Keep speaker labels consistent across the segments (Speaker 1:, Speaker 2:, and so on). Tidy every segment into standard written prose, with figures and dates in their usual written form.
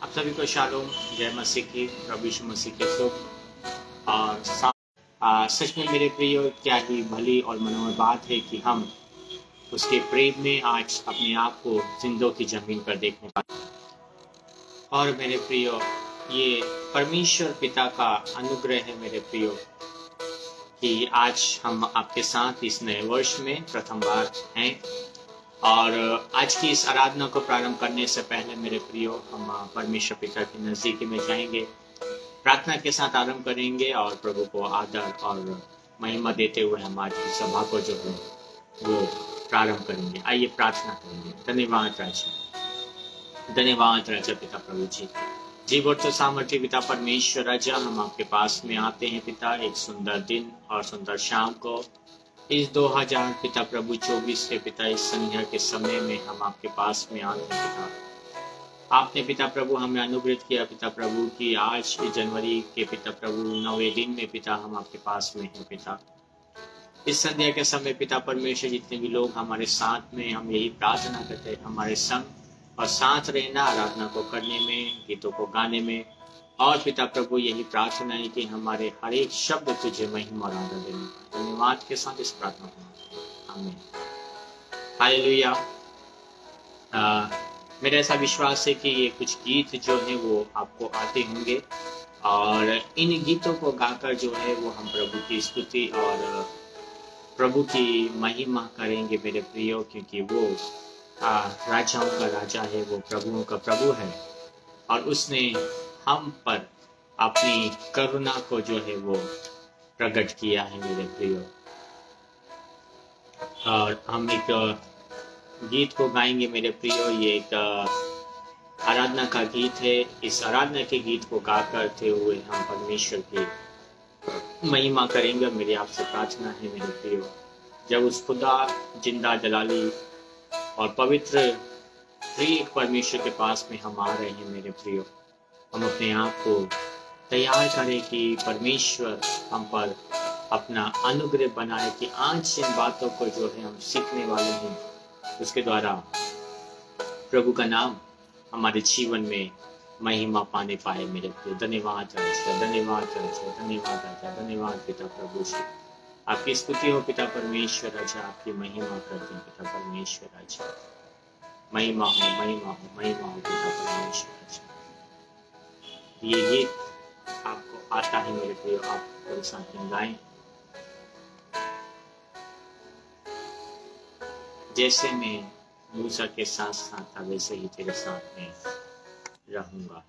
Speaker 1: आप सभी को शालोम, जय मसीह की, प्रभु यीशु मसीह के शुभ और सच में मेरे प्रियो, क्या ही भली और मनोहर बात है कि हम उसके प्रेम में आज अपने आप को जिंदों की जमीन पर देखने पाते। और मेरे प्रियो, ये परमेश्वर पिता का अनुग्रह है मेरे प्रियो कि आज हम आपके साथ इस नए वर्ष में प्रथम बार हैं। और आज की इस आराधना को प्रारंभ करने से पहले मेरे प्रियो, हम परमेश्वर पिता की नजदीकी में जाएंगे, प्रार्थना के साथ आरंभ करेंगे और प्रभु को आदर और महिमा देते हुए हम आज की सभा को जो है वो प्रारंभ करेंगे। आइए प्रार्थना करेंगे। धन्यवाद राजा पिता प्रभु जी, जीवन तो सामर्थ्य पिता परमेश्वर राजा, हम आपके पास में आते हैं पिता, एक सुंदर दिन और सुंदर शाम को इस 2000 पिता प्रभु 24 के पिता इस संध्या के समय में हम आपके पास में आते हैं पिता। आपने पिता प्रभु हमें अनुग्रहित किया पिता प्रभु कि आज जनवरी के पिता प्रभु 9वें दिन में पिता हम आपके पास में हैं पिता। इस संध्या के समय पिता परमेश्वर, जितने भी लोग हमारे साथ में, हम यही प्रार्थना करते हैं हमारे संग और साथ रहना, आराधना को करने में, गीतों को गाने में, और पिता प्रभु यही प्रार्थना है कि हमारे हर एक शब्द तुझे महिमा और आदर देने। धन्यवाद के साथ इस प्रार्थना को आमीन। हालेलुया। मेरा ऐसा विश्वास है कि ये कुछ गीत जो है वो आपको आते होंगे और इन गीतों को गाकर जो है वो हम प्रभु की स्तुति और प्रभु की महिमा करेंगे मेरे प्रियो, क्योंकि वो राजाओं का राजा है, वो प्रभुओं का प्रभु है और उसने हम पर अपनी करुणा को जो है वो प्रकट किया है मेरे प्रियो। और हम एक गीत को गाएंगे मेरे प्रियो। ये एक आराधना का गीत है। इस आराधना के गीत को गा करते हुए हम परमेश्वर की महिमा करेंगे। मेरी आपसे प्रार्थना है मेरे प्रियो, जब उस खुदा जिंदा जलाली और पवित्र एक परमेश्वर के पास में हम आ रहे हैं मेरे प्रियो, हम अपने आप को तैयार करें कि परमेश्वर हम पर अपना अनुग्रह बनाए कि आज इन बातों को जो है हम सीखने वाले हैं, उसके द्वारा प्रभु का नाम हमारे जीवन में महिमा पाने पाए मेरे प्रिय। धन्यवाद राजा, धन्यवाद राजा, धन्यवाद राजा, धन्यवाद पिता प्रभु जी। आपकी स्तुति हो पिता परमेश्वर राजा, आपकी महिमा करते हैं पिता परमेश्वर राजा। महिमा हो, महिमा हो, महिमा हो पिता परमेश्वर राजा। ये गीत आपको आता है मेरे प्रिय, आप मेरे साथ में गाएं। जैसे मैं मूसा के साथ साथ था, वैसे ही तेरे साथ में रहूंगा।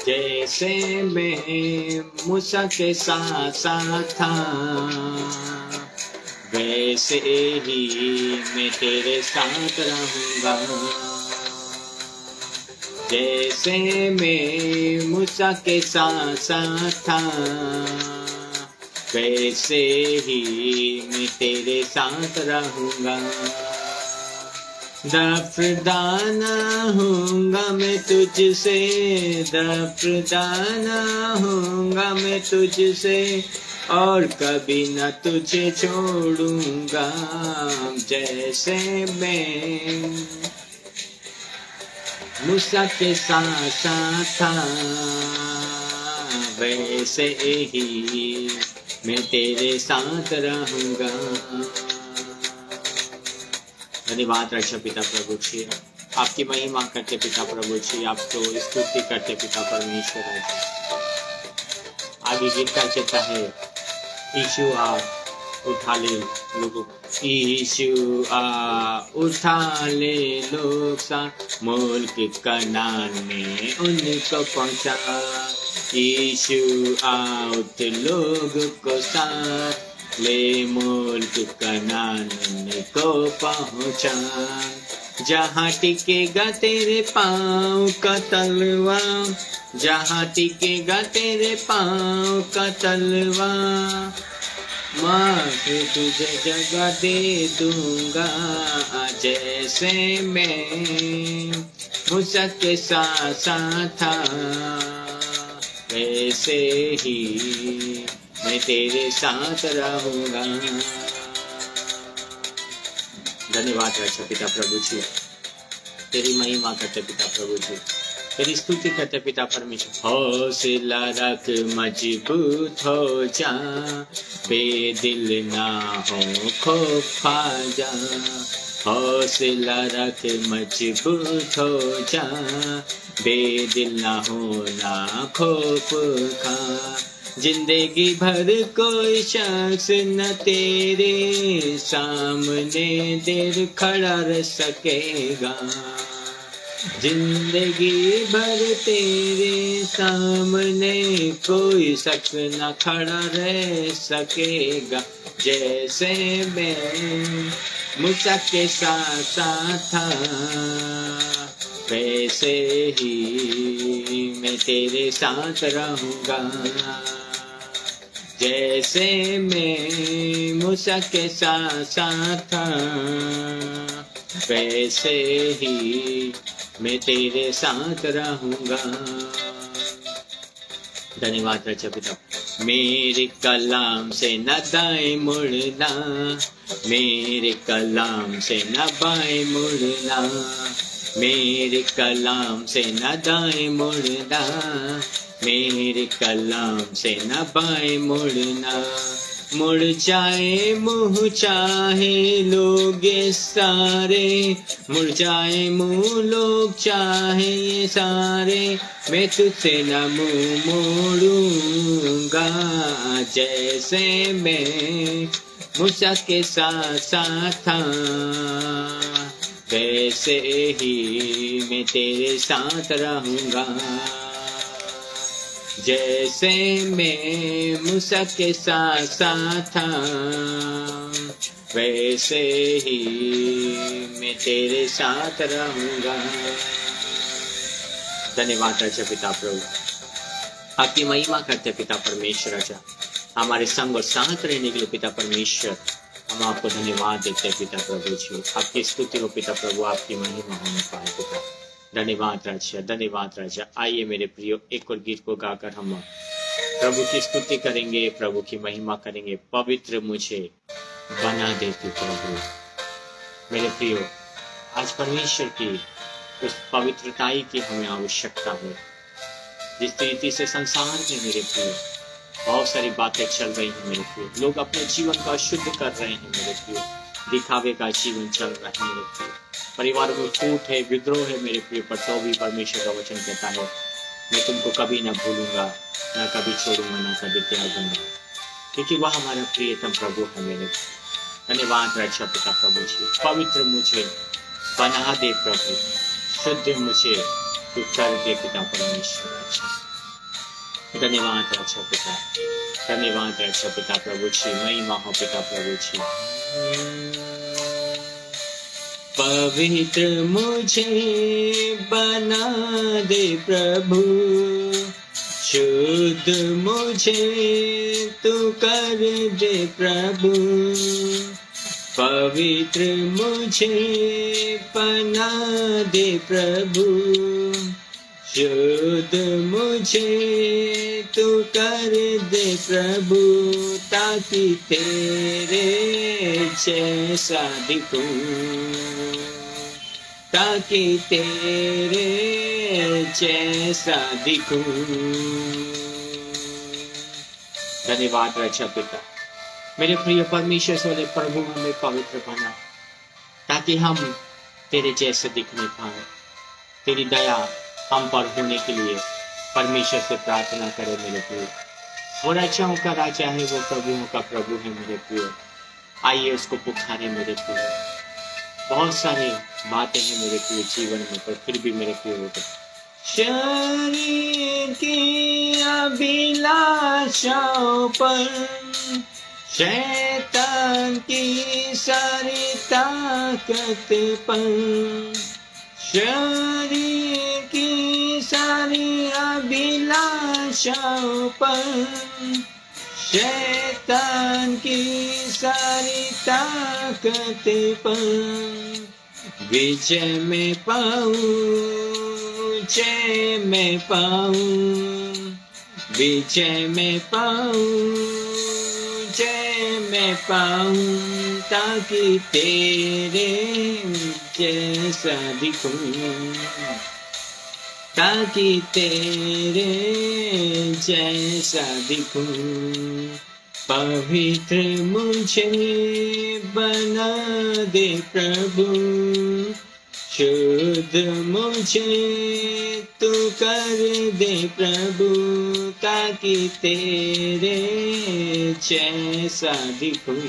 Speaker 1: जैसे मैं मूसा के साथ साथ था, वैसे ही मैं तेरे साथ रहूंगा। जैसे मैं मूसा के साथ साथ था, वैसे ही मैं तेरे साथ रहूंगा। दफदाना होऊंगा मैं तुझसे, दफदाना होऊंगा मैं तुझसे, और कभी न तुझे छोड़ूंगा। जैसे मैं मूसा के साथ साथ था, वैसे ही मैं तेरे साथ रहूंगा। धन्यवाद राजा पिता प्रभु जी, आपकी महिमा करते पिता प्रभु जी, आपको स्तुति करते पिता परमेश्वर राजा। आगे गीत का चेता है, यीशु आ उठा ले लोग, यीशु आ उठा ले लोग सा, मुल्क कनान में उनको पहुंचा। यीशु आ उठ लोग को साथ ले, मुल्क कनान को पहुंचा। जहाँ टिकेगा तेरे पाँव का तलवा, जहाँ टिकेगा तेरे पाँव का तलवा, माँ तुझे जगह दे दूंगा, जैसे मैं मूसा के साथ साथ था, वैसे ही मैं तेरे साथ रहूंगा। धन्यवाद रक्षा पिता प्रभु जी, तेरी महिमा करते पिता प्रभु जी, तेरी स्तुति करते पिता परमेश्वर। हौसला रख मजबूत हो जा, बेदिल ना हो खौफा जा। हौसला रख मजबूत हो जा, बेदिल ना हो ना खौफ खा। जिंदगी भर कोई शख्स न तेरे सामने देर खड़ा रह सकेगा। जिंदगी भर तेरे सामने कोई शख्स न खड़ा रह सकेगा। जैसे मैं मूसा के साथ साथ था, वैसे ही मैं तेरे साथ रहूंगा। जैसे मैं मूसा के साथ साथ था, वैसे ही मैं तेरे साथ रहूंगा। धन्यवाद रचा पिता। मेरे कलाम से न दाएं मुड़ना, मेरे कलाम से न बाएं मुड़ना, मेरे कलाम से न दाएं मुड़ना, मेरे कलाम से न बाएं मुड़ना। मुड़ जाए मुँह चाहे लोग सारे, मुड़ जाए मुँह लोग चाहे ये सारे, मैं तुझसे न मुँह मोड़ूंगा। जैसे मैं मूसा के साथ साथ था, वैसे ही मैं तेरे साथ रहूंगा। जैसे मैं मूसा के साथ साथ था, वैसे ही मैं तेरे साथ रहूंगा। धन्यवाद रचा पिता प्रभु, आपकी महिमा करते पिता परमेश्वर। रचा हमारे संग और साथ रहने के लिए पिता परमेश्वर, हम आपको धन्यवाद देते हैं पिता प्रभु जी। आपकी स्तुति हो पिता प्रभु, आपकी महिमा होने पाए पिता। धन्यवाद राजा, धन्यवाद राजा। आइए मेरे प्रियो, एक और गीत को गाकर हम प्रभु की स्तुति करेंगे, प्रभु की महिमा करेंगे। पवित्र मुझे बना दे तू प्रभु। मेरे प्रियो, आज परमेश्वर की उस पवित्रताई की हमें आवश्यकता है। जिस रीति से संसार में मेरे प्रियो बहुत सारी बातें चल रही हैं मेरे प्रियो, लोग अपने जीवन का शुद्ध कर रहे हैं मेरे प्रियो, दिखावे का जीवन चल रहा है मेरे प्रियो, परिवार में फूट है, विद्रोह है मेरे प्रिय। पर तो भी परमेश्वर का वचन कहता है, मैं तुमको कभी ना भूलूंगा, ना कभी छोड़ूंगा, ना कभी त्यागूंगा, क्योंकि वह हमारा प्रियतम प्रभु है मेरे। धन्यवाद रक्षा पिता प्रभु जी। पवित्र मुझे बना दे प्रभु, शुद्ध मुझे तू कर दे पिता परमेश्वर। धन्यवाद रक्षा पिता, धन्यवाद रक्षा पिता प्रभु जी। महिमा हो पिता प्रभु जी। पवित्र मुझे बना दे प्रभु, शुद्ध मुझे तू कर दे प्रभु। पवित्र मुझे बना दे प्रभु, शुद्ध मुझे तू कर दे प्रभु, ताकि तेरे जैसा दिखूं, ताकि तेरे जैसा दिखूं। धन्यवाद रक्षा पिता। मेरे प्रिय परमेश्वर सोले प्रभु, हमें पवित्र बना ताकि हम तेरे जैसे दिखने पाए। तेरी दया हम पर होने के लिए परमेश्वर से प्रार्थना करें मेरे प्रिय। वो राजाओं का राजा है, वो प्रभुओं का प्रभु है मेरे प्रिय। आइए उसको पुकारें मेरे प्रिय। बहुत सारी बातें हैं मेरे प्रिय जीवन में, पर फिर भी मेरे प्रिय होते शरीर की अभिलाषाओं पर, शैतान की सारी ताकत पर, शरीर की सारी अभिलाषाओं पर, शैतान की सारी ताकतें पर विजय में पाऊं, जय में पाऊं, विजय में पाऊं, जय में पाऊं, ताकि तेरे जैसा दिखूं, ताकि तेरे जैसा दिखूं। पवित्र मुझे बना दे प्रभु, शुद्ध मुझे तू कर दे प्रभु, ताकि तेरे जैसा दिखूं,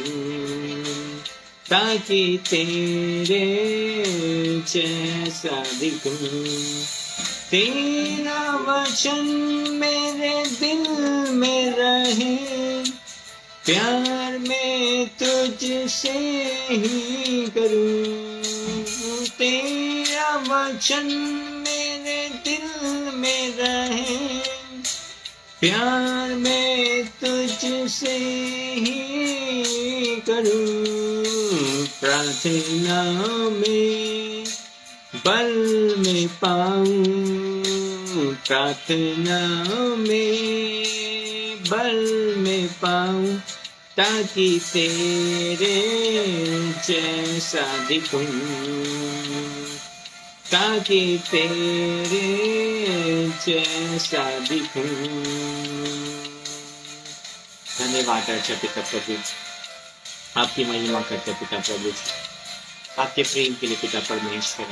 Speaker 1: ताकि तेरे जैसा दिखूं। तेरा वचन मेरे दिल में रहे, प्यार में तुझसे ही करूं। तेरा वचन मेरे दिल में रहे, प्यार में तुझसे ही करूं। प्रार्थना में बल में पाऊं, प्रार्थना में बल में पाऊं, ताकि तेरे जैसा दिखूं, ताकि तेरे जैसा दिखूं। धन्यवाद अच्छा पिता प्रभु, आपकी महिमा करते पिता प्रभु, आपके प्रेम के लिए पिता परमेश्वर।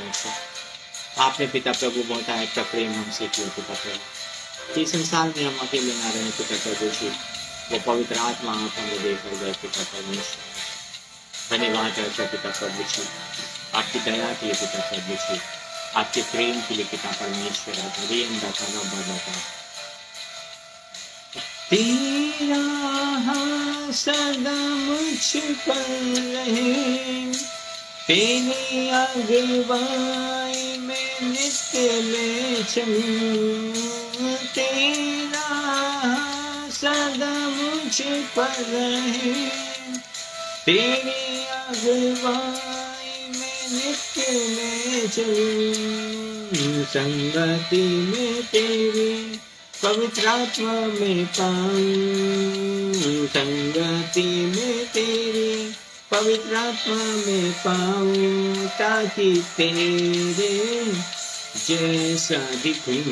Speaker 1: आपने पिता प्रभु बहुत आया प्रेम हमसे किया पिता प्रभु। इस संसार में हम अकेले ना रहे पिता प्रभु जी, वो पवित्र आत्मा आप हमें देकर गए पिता परमेश्वर। धन्यवाद अच्छा पिता प्रभु जी, आपकी दया के लिए पिता प्रभु जी, आपके प्रेम के लिए पिता परमेश्वर। तेरा सदा मुझ पर रहे, तेरी अगुवाई में नित्य में चलूं। तेरा सदा मुझ पर रहे, तेरी अगुवाई में नित्य में चलूं। संगति में तेरी पवित्र आत्मा में पाऊं, संगति में तेरी पवित्र आत्मा में पाऊं, ताकि तेरे जैसा दिखूं,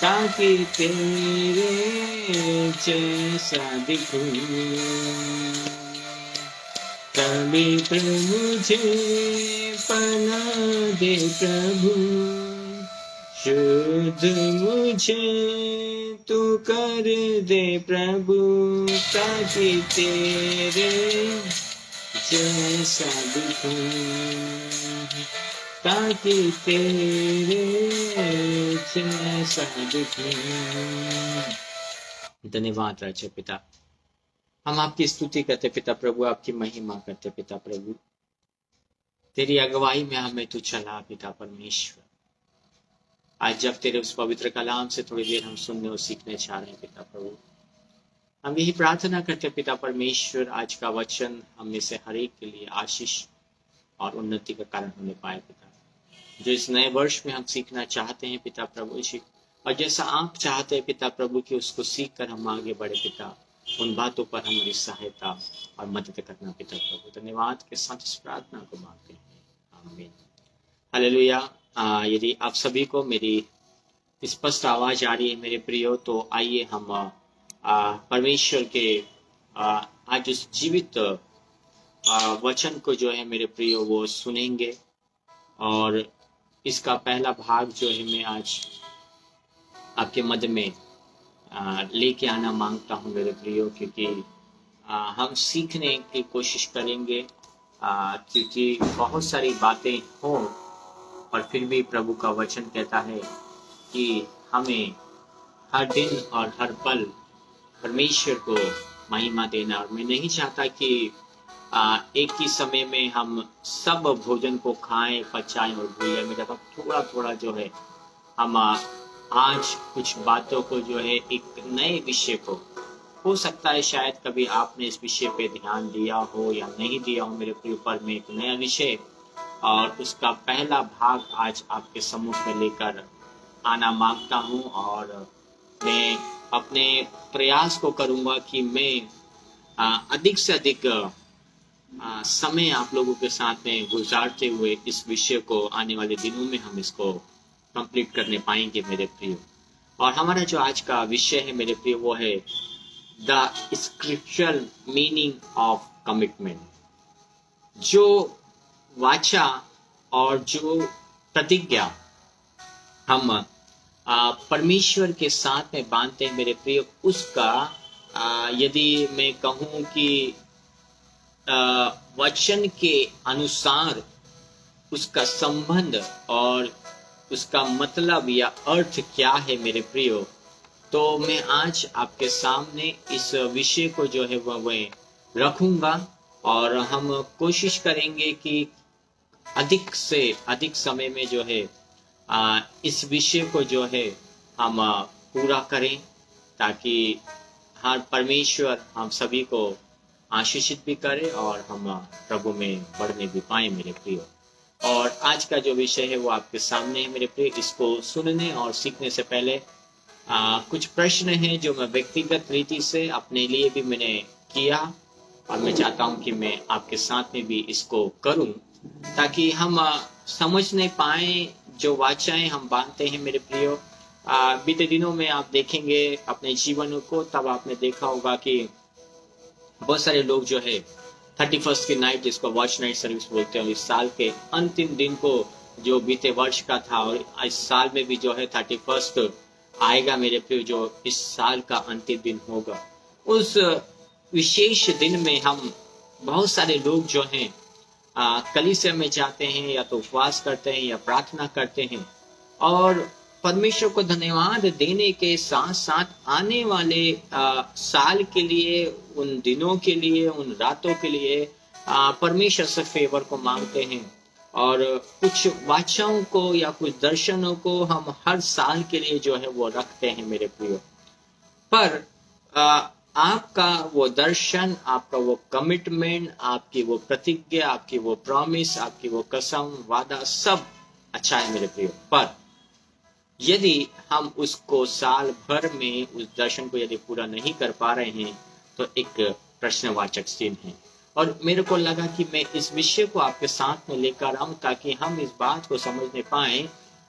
Speaker 1: ताकि तेरे जैसा दिखूं। पवित्र मुझे बना दे प्रभु, शुद्ध मुझे तू कर दे प्रभु, ताकि तेरे जैसा दिखूं, ताकि तेरे जैसा दिखूं। धन्यवाद राजा पिता, हम आपकी स्तुति करते पिता प्रभु, आपकी महिमा करते पिता प्रभु। तेरी अगुवाई में हमें तू चला पिता परमेश्वर। आज जब तेरे उस पवित्र कलाम से थोड़ी देर हम सुनने और सीखने चाह रहे हैं पिता प्रभु, हम यही प्रार्थना करते पिता परमेश्वर, आज का वचन हम में से हर एक के लिए आशीष और उन्नति का कारण होने पाए पिता। जो इस नए वर्ष में हम सीखना चाहते हैं पिता प्रभु जी, और जैसा आप चाहते हैं पिता प्रभु कि उसको सीख कर हम आगे बढ़े पिता, उन बातों पर हमारी सहायता और मदद करना पिता प्रभु। धन्यवाद के साथ इस प्रार्थना को मांगते हैं, आमीन। हालेलुया। यदि आप सभी को मेरी स्पष्ट आवाज आ रही है मेरे प्रियो, तो आइए हम परमेश्वर के आज उस जीवित वचन को जो है मेरे प्रियो वो सुनेंगे। और इसका पहला भाग जो है मैं आज आपके मध्य में लेके आना मांगता हूँ मेरे प्रियो, क्योंकि हम सीखने की कोशिश करेंगे, क्योंकि बहुत सारी बातें हों और फिर भी प्रभु का वचन कहता है कि हमें हर दिन और हर पल परमेश्वर को महिमा देना। और मैं नहीं चाहता कि एक ही समय में हम सब भोजन को खाएं, पचाएं और भूलें। मैं चाहता हूँ थोड़ा थोड़ा जो है हम आज कुछ बातों को जो है एक नए विषय को हो सकता है शायद कभी आपने इस विषय पे ध्यान दिया हो या नहीं दिया हो मेरे प्रिय, पर मैं एक नया विषय और उसका पहला भाग आज आपके सम्मुख में लेकर आना मांगता हूं। और मैं अपने प्रयास को करूंगा कि मैं अधिक से अधिक समय आप लोगों के साथ में गुजारते हुए इस विषय को आने वाले दिनों में हम इसको कंप्लीट करने पाएंगे मेरे प्रिय। और हमारा जो आज का विषय है मेरे प्रिय वो है the scriptural meaning of commitment. जो वाचा और जो प्रतिज्ञा हम परमेश्वर के साथ में बांधते हैं मेरे प्रिय, उसका यदि मैं कहूं कि वचन के अनुसार उसका संबंध और उसका मतलब या अर्थ क्या है मेरे प्रियो, तो मैं आज आपके सामने इस विषय को जो है वह रखूंगा और हम कोशिश करेंगे कि अधिक से अधिक समय में जो है इस विषय को जो है हम पूरा करें, ताकि हर परमेश्वर हम सभी को आशीषित भी करे और हम प्रभु में बढ़ने भी पाए मेरे प्रियो। और आज का जो विषय है वो आपके सामने है मेरे प्रिय। इसको सुनने और सीखने से पहले कुछ प्रश्न हैं जो मैं व्यक्तिगत रीति से अपने लिए भी मैंने किया और मैं चाहता हूं कि मैं आपके साथ में भी इसको करूं, ताकि हम समझने पाए जो वाचाएं हम बांधते हैं मेरे प्रियो। बीते दिनों में आप देखेंगे अपने जीवन को, तब आपने देखा होगा कि बहुत सारे लोग जो है 31st की नाइट, जिसको वॉच नाइट सर्विस बोलते हैं, इस साल के अंतिम दिन को जो बीते वर्ष का था और इस साल में भी जो है 31st आएगा मेरे प्रिय, जो इस साल का अंतिम दिन होगा, उस विशेष दिन में हम बहुत सारे लोग जो हैं कलीसिया में जाते हैं या तो उपवास करते हैं या प्रार्थना करते हैं और परमेश्वर को धन्यवाद देने के साथ साथ आने वाले साल के लिए, उन दिनों के लिए, उन रातों के लिए परमेश्वर से फेवर को मांगते हैं। और कुछ वाचाओं को या कुछ दर्शनों को हम हर साल के लिए जो है वो रखते हैं मेरे प्रियो। पर आपका वो दर्शन, आपका वो कमिटमेंट, आपकी वो प्रतिज्ञा, आपकी वो प्रॉमिस, आपकी वो कसम, वादा, सब अच्छा है मेरे प्रियो। पर यदि हम उसको साल भर में उस दर्शन को यदि पूरा नहीं कर पा रहे हैं तो एक प्रश्नवाचक चिन्ह है। और मेरे को लगा कि मैं इस विषय को आपके साथ में लेकर आऊं, ताकि हम इस बात को समझने पाए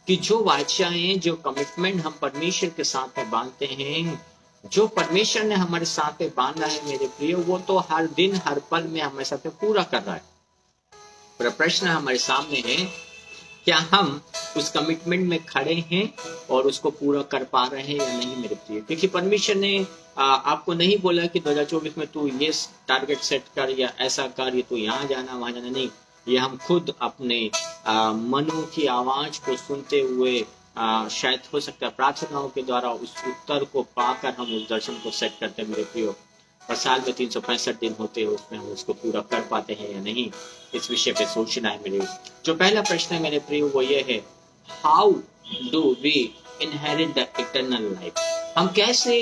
Speaker 1: कि जो वाचाएं, जो कमिटमेंट हम परमेश्वर के साथ में बांधते हैं, जो परमेश्वर ने हमारे साथ में बांधा है मेरे प्रिय, वो तो हर दिन हर पल में हमारे साथ में पूरा कर रहा है। पर प्रश्न हमारे सामने है, क्या हम उस कमिटमेंट में खड़े हैं और उसको पूरा कर पा रहे हैं या नहीं मेरे प्रिय। क्योंकि परमेश्वर ने आपको नहीं बोला कि 2024 में तू ये टारगेट सेट कर या ऐसा कर, ये तू यहाँ जाना वहां जाना, नहीं। ये हम खुद अपने मनों की आवाज को सुनते हुए शायद हो सकता है प्रार्थनाओं के द्वारा उस उत्तर को पाकर हम उस दर्शन को सेट करते हैं मेरे प्रियो। और साल में 365 दिन होते हैं, उसमें हम उसको पूरा कर पाते हैं या नहीं, इस विषय पे सोचना है मेरे। जो पहला प्रश्न है मेरे प्रियो वो ये है, how do we inherit the eternal life. हम कैसे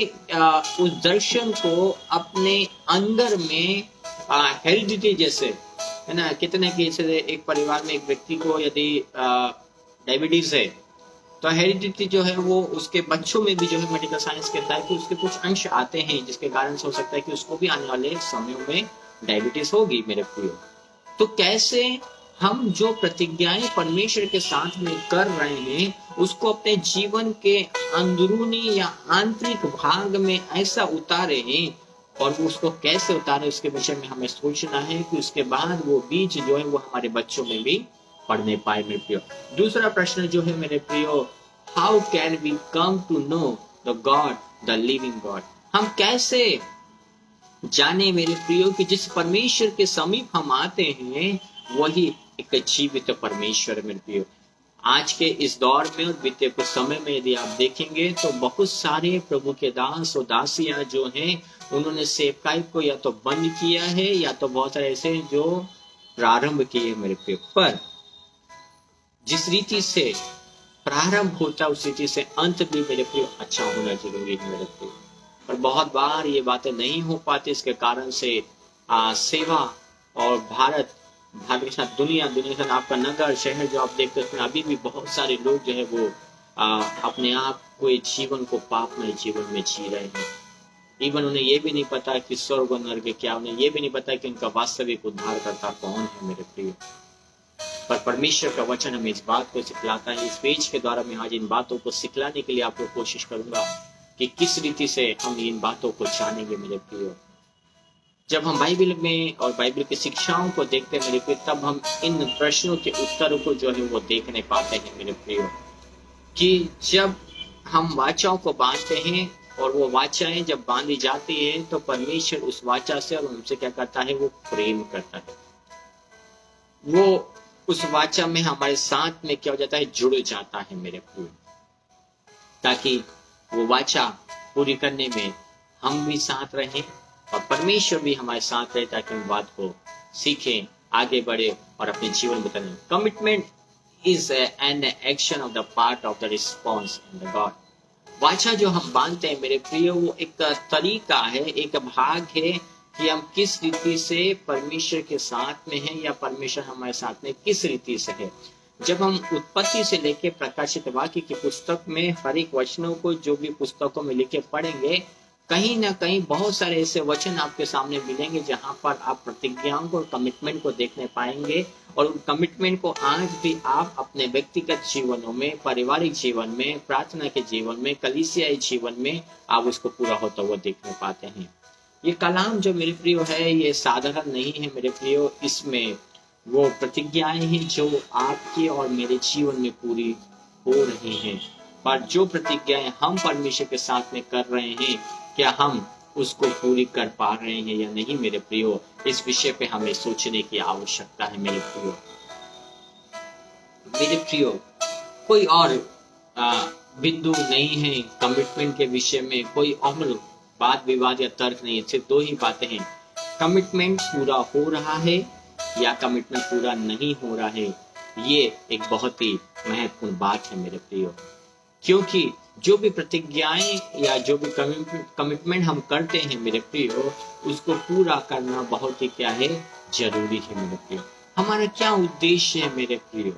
Speaker 1: उस दर्शन को अपने अंदर में हेरिडिटी, जैसे है ना, कितने के एक परिवार में एक व्यक्ति को यदि डायबिटीज है तो हेरिडिटी जो है वो उसके बच्चों में भी जो है मेडिकल साइंस कहता है कि उसके कुछ अंश आते हैं, जिसके कारण से हो सकता है कि उसको भी आने वाले समयों में डायबिटीज होगी मेरे प्रियो। तो कैसे हम जो प्रतिज्ञाएं परमेश्वर के साथ में कर रहे हैं उसको अपने जीवन के अंदरूनी या आंतरिक भाग में ऐसा उतारे हैं, और उसको कैसे उतारे उसके विषय में हमें सोचना है कि उसके बाद वो बीज जो है वो हमारे बच्चों में भी पढ़ने पाए मेरे प्रियो। दूसरा प्रश्न जो है मेरे प्रियो, how can we come to know the God, the living God. हम कैसे जाने मेरे प्रियो कि जिस परमेश्वर के समीप हम आते हैं वही एक जीवित परमेश्वर मेरे प्रियो। आज के इस दौर में और बीते कुछ समय में यदि आप देखेंगे तो बहुत सारे प्रभु के दास और दासियां जो हैं उन्होंने सेवकाई को या तो बंद किया है या तो बहुत सारे ऐसे जो प्रारंभ किए मेरे प्रियो। पर जिस रीति से प्रारंभ होता है उस रीति से अंत भी मेरे प्रियो अच्छा होना जरूरी है मेरे प्रियो। पर बहुत बार ये बातें नहीं हो पाती। इसके कारण से सेवा और भारत के साथ दुनिया के साथ आपका नगर शहर जो आप देखते हैं, अभी भी बहुत सारे लोग जो है वो अपने आप को जीवन को पापमय जीवन में जी रहे हैं। इवन उन्हें ये भी नहीं पता कि स्वर्ग और नरक क्या, उन्हें ये भी नहीं पता कि उनका वास्तविक उद्धारकर्ता कौन है मेरे प्रिय। पर परमेश्वर का वचन हमें इस बात को सिखलाता है। इस पेज के द्वारा मैं आज इन बातों को सिखलाने के लिए आपको कोशिश करूंगा कि किस रीति से हम इन बातों को जानेंगे मेरे प्रिय। जब हम बाइबल में और बाइबल की शिक्षाओं को देखते हैं मेरे प्रिय, तब हम इन प्रश्नों के उत्तरों को जो है वो देखने पाते हैं मेरे प्रिय, कि जब हम वाचाओं को बांधते हैं और वो वाचाएं जब बांधी जाती है तो परमेश्वर उस वाचा से और उनसे क्या करता है, वो प्रेम करता है। वो उस वाचा में हमारे साथ में क्या हो जाता है, जुड़ जाता है मेरे प्रिय, ताकि वो वाचा पूरी करने में हम भी साथ रहें और परमेश्वर भी हमारे साथ रहे, ताकि हम बात को सीखें, आगे बढ़े और अपने जीवन बताएं। Commitment is an action of the part of the response in the God. वाचा जो हम बांधते हैं मेरे प्रिय, वो एक तरीका है, एक भाग है कि हम किस रीति से परमेश्वर के साथ में हैं या परमेश्वर हमारे साथ में किस रीति से है। जब हम उत्पत्ति से लेके प्रकाशित वाक्य की पुस्तक में हर एक वचनों को जो भी पुस्तकों में लिखे पढ़ेंगे, कहीं ना कहीं बहुत सारे ऐसे वचन आपके सामने मिलेंगे जहां पर आप प्रतिज्ञाओं को, कमिटमेंट को देखने पाएंगे और उन कमिटमेंट को आज भी आप अपने व्यक्तिगत जीवनों में, पारिवारिक जीवन में, प्रार्थना के जीवन में, कलीसियाई जीवन में आप उसको पूरा होता हुआ देखने पाते हैं। ये कलाम जो मेरे प्रियो है, ये साधारण नहीं है मेरे प्रियो। इसमें वो प्रतिज्ञाएं हैं जो आपके और मेरे जीवन में पूरी हो रही हैं। पर जो प्रतिज्ञाएं हम परमेश्वर के साथ में कर रहे हैं, क्या हम उसको पूरी कर पा रहे हैं या नहीं मेरे प्रियो, इस विषय पे हमें सोचने की आवश्यकता है मेरे प्रियो। मेरे प्रियो, कोई और बिंदु नहीं है कमिटमेंट के विषय में, कोई और वाद विवाद या तर्क नहीं है। सिर्फ दो ही बातें हैं, कमिटमेंट पूरा हो रहा है या कमिटमेंट पूरा नहीं हो रहा है। ये एक बहुत ही महत्वपूर्ण बात है मेरे प्रियो, क्योंकि जो भी प्रतिज्ञाएं या जो भी कमिटमेंट हम करते हैं मेरे प्रियो, उसको पूरा करना बहुत ही क्या है, जरूरी है मेरे प्रियो। हमारा क्या उद्देश्य है मेरे प्रियो,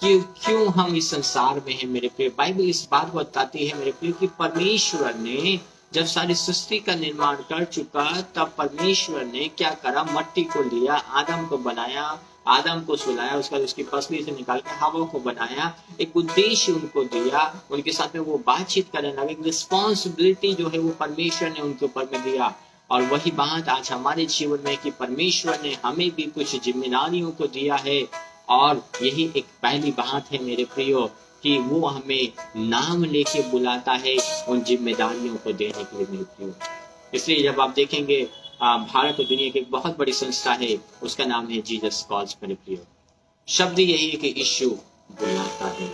Speaker 1: क्यों हम इस संसार में हैं मेरे प्रियो। बाइबल इस बात को बताती है मेरे प्रियो कि परमेश्वर ने जब सारी सृष्टि का निर्माण कर चुका, तब परमेश्वर ने क्या करा, मट्टी को लिया, आदम को बनाया, आदम को सुलाया, उसका उसकी पसली से निकाल के हवा को बनाया, एक उद्देश्य उनको दिया, उनके साथ में वो बातचीत करने लगे। एक रिस्पॉन्सिबिलिटी जो है वो परमेश्वर ने उनके ऊपर में दिया। और वही बात आज हमारे जीवन में कि परमेश्वर ने हमें भी कुछ जिम्मेदारियों को दिया है, और यही एक पहली बात है मेरे प्रियो कि वो हमें नाम लेके बुलाता है उन जिम्मेदारियों को देने के लिए मेरे प्रियो। इसलिए जब आप देखेंगे भारत और दुनिया की एक बहुत बड़ी संस्था है, उसका नाम है जीसस कॉल्स मेरे प्रियो। शब्द यही है कि यीशु बुलाता है,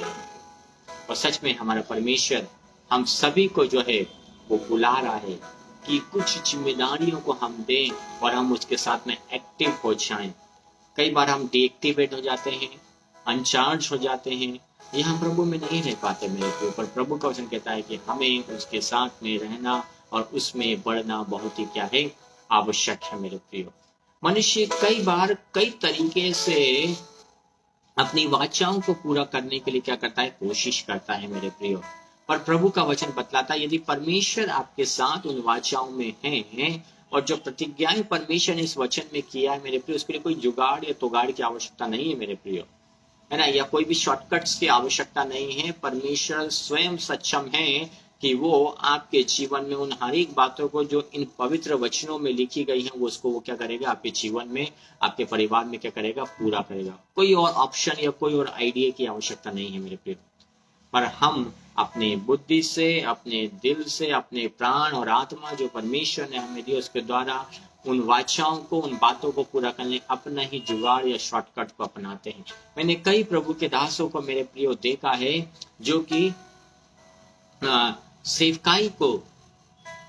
Speaker 1: और सच में हमारा परमेश्वर हम सभी को जो है वो बुला रहा है कि कुछ जिम्मेदारियों को हम दें और हम उसके साथ में एक्टिव हो जाएं। कई बार हम डीएक्टिवेट हो जाते हैं, अनचार्ज हो जाते हैं, ये हम प्रभु में नहीं रह पाते मेरे प्रियो। पर प्रभु का वचन कहता है कि हमें उसके साथ में रहना और उसमें बढ़ना बहुत ही क्या है, आवश्यक है मेरे प्रियो। मनुष्य कई बार कई तरीके से अपनी वाचाओं को पूरा करने के लिए क्या करता है, कोशिश करता है मेरे प्रियो। पर प्रभु का वचन बतलाता है यदि परमेश्वर आपके साथ उन वाचाओं में हैं और जो प्रतिज्ञाएं परमेश्वर ने इस वचन में किया है मेरे प्रियो, उसके लिए कोई जुगाड़ या तोगाड़ की आवश्यकता नहीं है मेरे प्रियो, है ना, या कोई भी शॉर्टकट्स की आवश्यकता नहीं है। परमेश्वर स्वयं सक्षम है कि वो आपके जीवन में उन हर एक बातों को जो इन पवित्र वचनों में लिखी गई हैं, वो उसको वो क्या करेगा, आपके जीवन में, आपके परिवार में क्या करेगा, पूरा करेगा। कोई और ऑप्शन या कोई और आइडिया की आवश्यकता नहीं है मेरे प्रिय। पर हम अपने बुद्धि से, अपने दिल से, अपने प्राण और आत्मा जो परमेश्वर ने हमें दी, उसके द्वारा उन वाचाओं को, उन बातों को पूरा करने अपना ही जुगाड़ या शॉर्टकट को अपनाते हैं। मैंने कई प्रभु के दासों को मेरे प्रियो देखा है जो कि सेवकाई को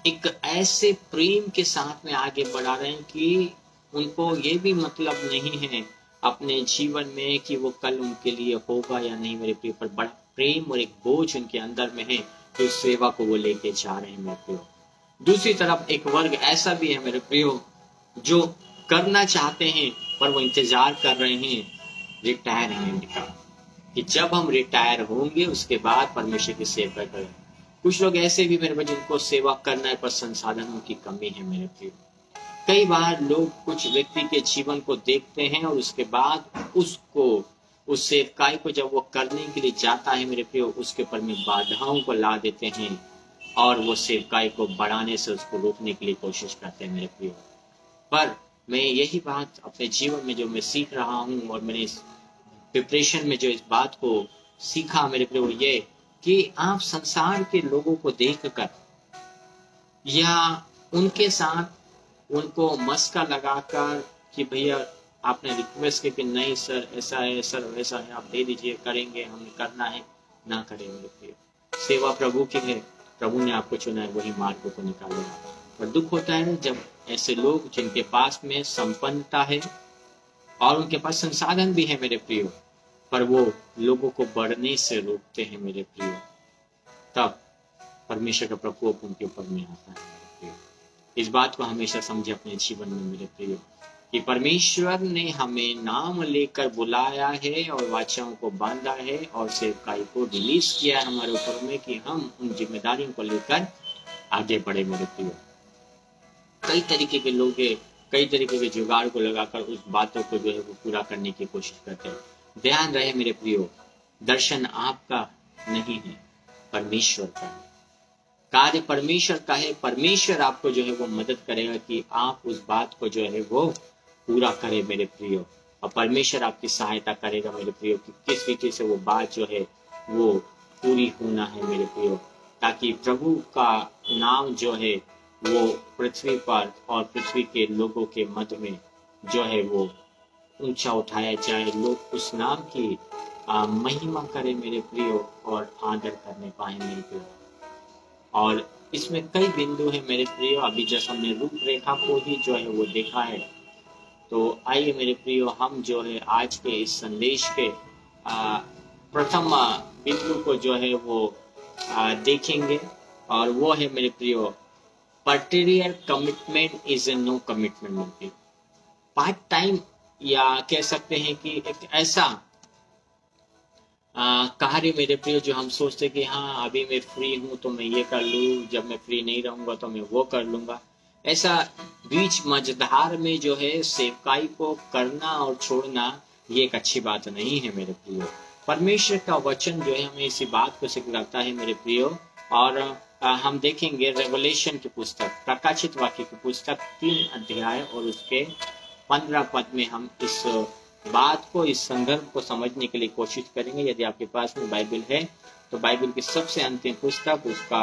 Speaker 1: एक ऐसे प्रेम के साथ में आगे बढ़ा रहे हैं कि उनको ये भी मतलब नहीं है अपने जीवन में कि वो कल उनके लिए होगा या नहीं मेरे प्रिय, पर बड़ा प्रेम और एक बोझ उनके अंदर में है तो उस सेवा को वो लेके जा रहे हैं मेरे प्रियो। दूसरी तरफ एक वर्ग ऐसा भी है मेरे प्रियो जो करना चाहते हैं पर वो इंतजार कर रहे हैं रिटायर होने का, कि जब हम रिटायर होंगे उसके बाद परमेश्वर की सेवा करें। कुछ लोग ऐसे भी मेरे भाई जिनको सेवा करना है पर संसाधनों की कमी है मेरे प्रियो। कई बार लोग कुछ व्यक्ति के जीवन को देखते हैं और उसके बाद उसको उस सेवकाई को जब वो करने के लिए जाता है मेरे प्रियो, उसके ऊपर में बाधाओं को ला देते हैं और वो सेवकाई को बढ़ाने से उसको रोकने के लिए कोशिश करते हैं मेरे प्रियो। पर मैं यही बात अपने जीवन में जो मैं सीख रहा हूँ और मैंने इस प्रिपरेशन में जो इस बात को सीखा मेरे प्रियो, ये कि आप संसार के लोगों को देखकर या उनके साथ उनको मस्का लगाकर कि भैया आपने रिक्वेस्ट की कि नहीं सर ऐसा है सर वैसा है, आप दे दीजिए, करेंगे, हमें करना है, ना करें मेरे प्रियो। सेवा प्रभु की है, प्रभु ने आपको चुना है, वही मार्ग को निकालेगा। पर दुख होता है जब ऐसे लोग जिनके पास में संपन्नता है और उनके पास संसाधन भी है मेरे प्रियो, पर वो लोगों को बढ़ने से रोकते हैं मेरे प्रियो, तब परमेश्वर का प्रकोप उनके ऊपर में आता है मेरे प्रियो। इस बात को हमेशा समझे अपने जीवन में मेरे प्रियो कि परमेश्वर ने हमें नाम लेकर बुलाया है और वाचाओं को बांधा है और सेवकाई को रिलीज किया है हमारे ऊपर में कि हम उन जिम्मेदारियों को लेकर आगे बढ़े मेरे प्रियो। कई तरीके के लोग कई तरीके के जुगाड़ को लगाकर उस बातों को जो है वो पूरा करने की कोशिश करते हैं। ध्यान रहे मेरे प्रियो, दर्शन आपका नहीं है, परमेश्वर का है। कार्य परमेश्वर का है। परमेश्वर आपको जो है वो मदद करेगा कि आप उस बात को जो है वो पूरा करें मेरे प्रियो, और परमेश्वर आपकी सहायता करेगा मेरे प्रियो कि किस तरीके से वो बात जो है वो पूरी होना है मेरे प्रियो, ताकि प्रभु का नाम जो है वो पृथ्वी पर और पृथ्वी के लोगों के मध्य में जो है वो ऊंचा उठाया जाए, लोग उस नाम की महिमा करें मेरे प्रियो और आदर करने पाए मेरे प्रियो। और इसमें कई बिंदु है मेरे प्रियो। अभी जैसे हमने रूपरेखा को ही जो है वो देखा है, तो आइए मेरे प्रियो हम जो है आज के इस संदेश के प्रथम बिंदु को जो है वो देखेंगे, और वो है मेरे प्रियो particular commitment is a no commitment मेरे प्रियो। पार्ट टाइम या कह सकते हैं कि एक ऐसा कार्य मेरे प्रियो जो हम सोचते कि हाँ अभी मैं फ्री हूं तो मैं ये कर लूं, जब मैं फ्री नहीं रहूंगा तो मैं वो कर लूंगा। ऐसा बीच मझधार में जो है सेवकाई को करना और छोड़ना, ये एक अच्छी बात नहीं है मेरे प्रियो। परमेश्वर का वचन जो है हमें इसी बात को सिखाता है मेरे प्रियो। और हम देखेंगे रेवलेशन की पुस्तक, प्रकाशित वाक्य की पुस्तक 3 अध्याय और उसके 15 पद में हम इस बात को, इस संदर्भ को समझने के लिए कोशिश करेंगे। यदि आपके पास में बाइबल है तो बाइबल की सबसे अंतिम पुस्तक उसका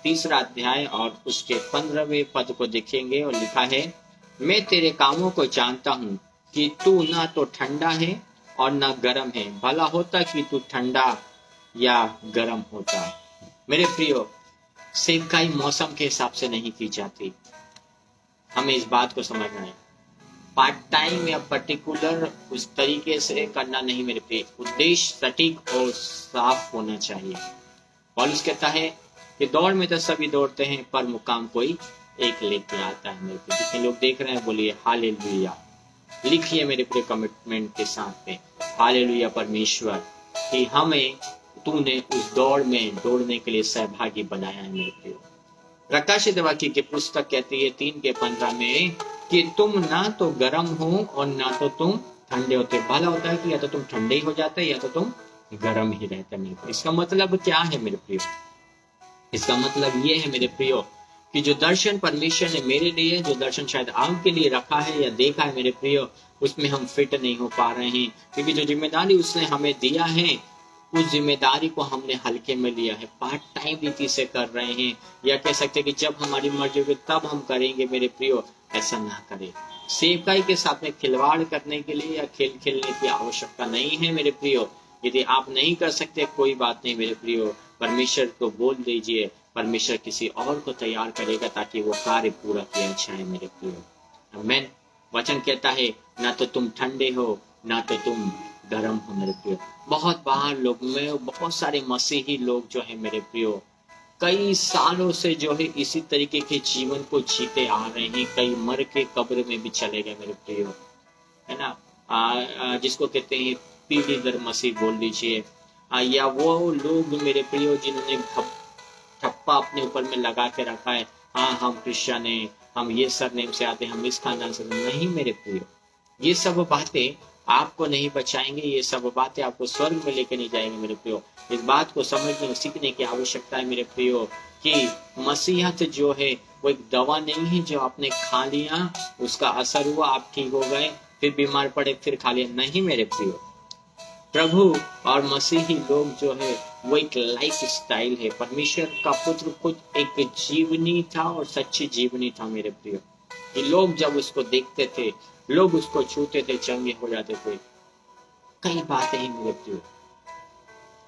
Speaker 1: 3रा अध्याय और उसके 15वें पद को देखेंगे और लिखा है, मैं तेरे कामों को जानता हूँ कि तू ना तो ठंडा है और ना गर्म है, भला होता कि तू ठंडा या गर्म होता। मेरे प्रियो, सेवकाई मौसम के हिसाब से नहीं की जाती, हमें इस बात को समझना है। पार्ट टाइम या पर्टिकुलर उस तरीके से करना नहीं मेरे प्रिय, उद्देश्य सटीक और साफ होना चाहिए। पौलुस कहता है कि दौड़ में तो सभी दौड़ते हैं पर मुकाम कोई एक लेके आता है मेरे प्रिय। जितने लोग देख रहे हैं बोलिए हालेलुया, लिखिए मेरे प्रिय कमिटमेंट के साथ में, हालेलुया परमेश्वर कि हमें तूने उस दौड़ में दौड़ने के लिए सहभागी बनाया है मेरे प्रिय। प्रकाशित वाक्य की पुस्तक कहती है 3 के 15 में कि तुम ना तो गर्म हो और ना तो तुम ठंडे होते। भला होता है कि या तो तुम ठंडे ही हो जाते या तो तुम गर्म ही रहते मेरे प्रियो। इसका मतलब क्या है मेरे प्रियो? इसका मतलब ये है मेरे प्रियो कि जो दर्शन परमेश्वर ने मेरे लिए, जो दर्शन शायद आपके लिए रखा है या देखा है मेरे प्रियो, उसमें हम फिट नहीं हो पा रहे हैं, क्योंकि जो जिम्मेदारी उसने हमें दिया है उस जिम्मेदारी को हमने हल्के में लिया है, पार्ट टाइम रीति से कर रहे हैं, या कह सकते हैं कि जब हमारी मर्जी होगी तब हम करेंगे मेरे प्रियो। ऐसा ना करें। सेवकाई के साथ में खिलवाड़ करने के लिए या खेल खेलने की आवश्यकता नहीं है मेरे प्रियो। यदि आप नहीं कर सकते कोई बात नहीं मेरे प्रियो, परमेश्वर को बोल दीजिए, परमेश्वर किसी और को तैयार करेगा ताकि वो कार्य पूरा किया जाए मेरे प्रियो। आमीन। वचन कहता है ना तो तुम ठंडे हो ना तो तुम गर्म हो मेरे प्रियो। बहुत बार लोग में बहुत सारे मसीही लोग जो है मेरे प्रियो कई सालों से जो है इसी तरीके के जीवन को जीते आ रहे हैं, कई मर के कब्र में भी चले गए मेरे प्रियो, है ना। जिसको कहते हैं पीढ़ी दर मसीह बोल लीजिए, या वो लोग मेरे प्रियो जिन्होंने ठप्पा अपने ऊपर में लगा के रखा है, हाँ हम क्रिश्चियन हैं, हम ये सरनेम से आते हैं, हम इस खानदान से। नहीं मेरे प्रियो, ये सब बातें आपको नहीं बचाएंगे, ये सब बातें आपको स्वर्ग में लेकर नहीं जाएंगे मेरे प्रियो। इस बात को समझने और सीखने की आवश्यकता है मेरे प्रियो कि मसीहत जो है वो एक दवा नहीं है जो आपने खा लिया, उसका असर हुआ, आप ठीक हो गए, फिर बीमार पड़े, फिर खा लिया। नहीं मेरे प्रियो, प्रभु और मसीही लोग जो है वो एक लाइफ स्टाइल है। परमेश्वर का पुत्र खुद एक जीवनी था और सच्ची जीवनी था मेरे प्रियो। ये लोग जब उसको देखते थे, लोग उसको छूते थे, चंगे हो जाते थे। कई बातें हैं मेरे प्रियो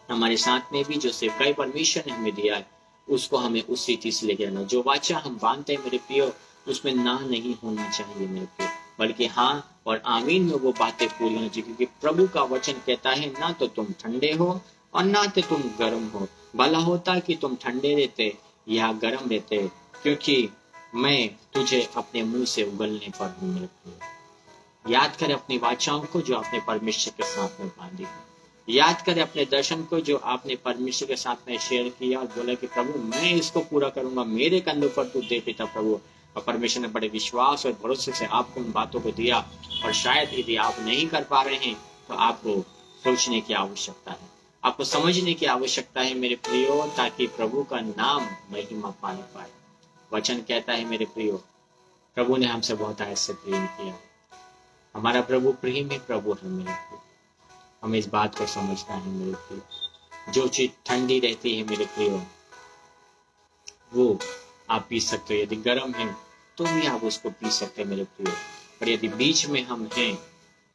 Speaker 1: हमारे साथ में भी जो सेवकाई परमेश्वर ने हमें दिया है, उसको हमें उस रीति से लेके आना। जो वाचा हम बांधते हैं मेरे प्रियो, उसमें ना नहीं होना चाहिए मेरे प्रियो, बल्कि हाँ और आमीन में वो बातें पूरी होनी चाहिए। क्योंकि प्रभु का वचन कहता है, ना तो तुम ठंडे हो और ना तो तुम गर्म हो, भला होता कि तुम ठंडे रहते या गर्म रहते, क्योंकि मैं तुझे अपने मुंह से उगलने पर हूँ मेरे प्रियो। याद कर अपनी वाचाओं को जो आपने परमेश्वर के साथ में बांधी है। याद करें अपने दर्शन को जो आपने परमेश्वर के साथ में शेयर किया और बोला कि प्रभु मैं इसको पूरा करूंगा, मेरे कंधों पर तू दे पिता प्रभु। और परमेश्वर ने बड़े विश्वास और भरोसे से आपको उन बातों को दिया। और शायद यदि आप नहीं कर पा रहे हैं तो आपको सोचने की आवश्यकता है, आपको समझने की आवश्यकता है मेरे प्रियो, ताकि प्रभु का नाम महिमा पाने पाए। वचन कहता है मेरे प्रियो, प्रभु ने हमसे बहुत ऐसे प्रेम किया। हमारा प्रभु प्रेम ही प्रभु है मेरे प्रियो। हमें इस बात को समझना है मेरे प्रियो। जो चीज ठंडी रहती है मेरे प्रियो वो आप पी सकते हो, यदि गर्म है तो भी आप उसको पी सकते हैं मेरे प्रियो। पर यदि बीच में हम हैं